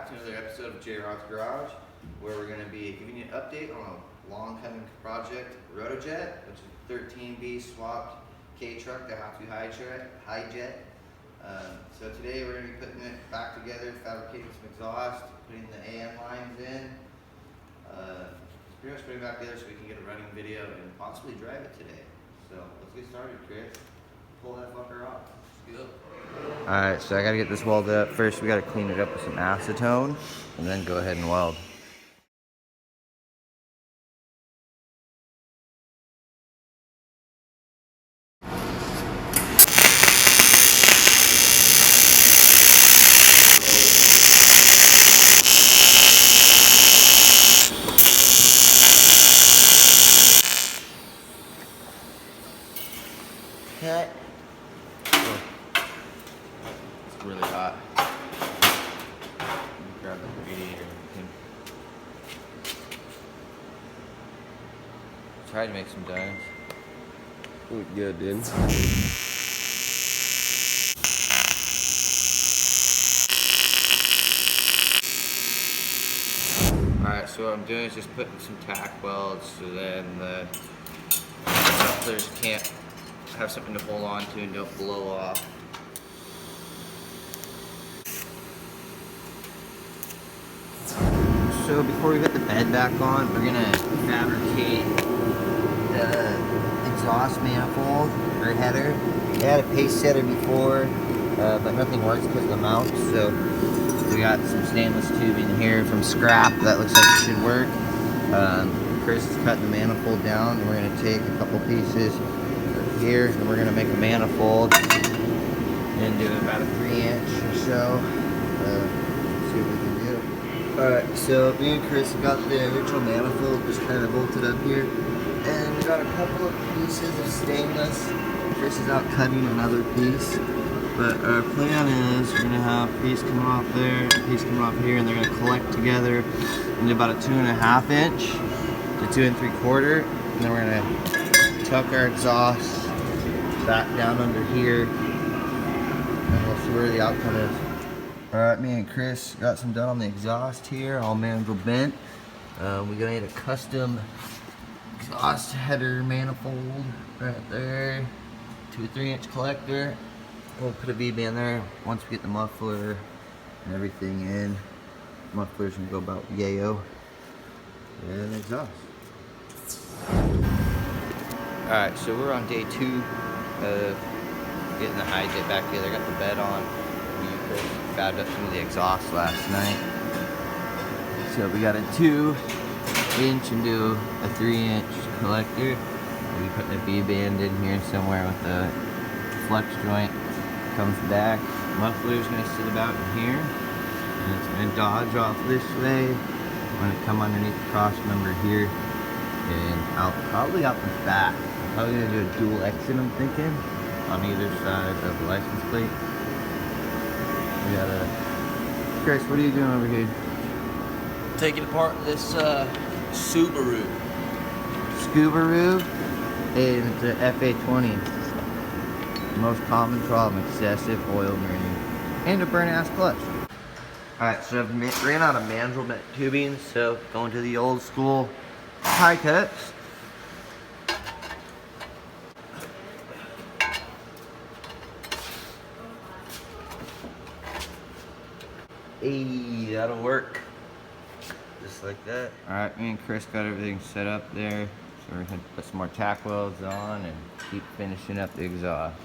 back to another episode of J-Rod's Garage, where we're going to be giving you an update on a long-coming project, Rotojet, which is a 13B swapped K-truck to have to hijet. So today we're going to be putting it back together, fabricating some exhaust, putting the AM lines in. Pretty much putting it back together so we can get a running video and possibly drive it today. So let's get started, Chris. Pull that fucker off. Let's go. Alright, so I gotta get this welded up. First we gotta clean it up with some acetone and then go ahead and weld. Cut. Oh. It's really hot. Grab the radiator. Try to make some dimes. Look good, dude. Alright, so what I'm doing is just putting some tack welds so then the mufflers can't have something to hold on to and don't blow off. So before we put the bed back on, we're gonna fabricate the exhaust manifold or header. I had a pace setter before, but nothing works because of the mount. So we got some stainless tubing here from scrap that looks like it should work. Chris is cutting the manifold down, and we're gonna take a couple pieces here, and we're gonna make a manifold and do about a 3-inch or so. See what we can do. Alright, so me and Chris got the original manifold just kind of bolted up here, and we got a couple of pieces of stainless. Chris is out cutting another piece, but our plan is we're gonna have a piece coming off there, a piece coming off here, and they're gonna collect together into about a 2.5 inch to 2 3/4, and then we're gonna tuck our exhaust back down under here, and we'll see where the outcome is. Alright, me and Chris got some done on the exhaust here, all Manifold bent. We're gonna need a custom exhaust header manifold right there, 2 3-inch collector. We'll put a V-band there once we get the muffler and everything in. Muffler's gonna go about yayo, and exhaust. Alright, so we're on day 2 of getting the hijet back together. Got the bed on. We fabbed up some of the exhaust last night. So we got a 2-inch into a 3-inch collector. We put the V-band in here somewhere with the flex joint. Comes back. Muffler's gonna sit about in here, and it's gonna dodge off this way. I'm gonna come underneath the cross member here and out, probably out the back. I'm probably gonna do a dual exit, I'm thinking, on either side of the license plate. We got Chris, what are you doing over here? Taking apart this Subaru. Subaru, and it's a FA20. Most common problem, excessive oil draining and a burn-ass clutch. Alright, so I've ran out of mandrel bent tubing, so going to the old school high cuts. Hey, that'll work. Just like that. Alright, me and Chris got everything set up there. So we're gonna put some more tack welds on and keep finishing up the exhaust.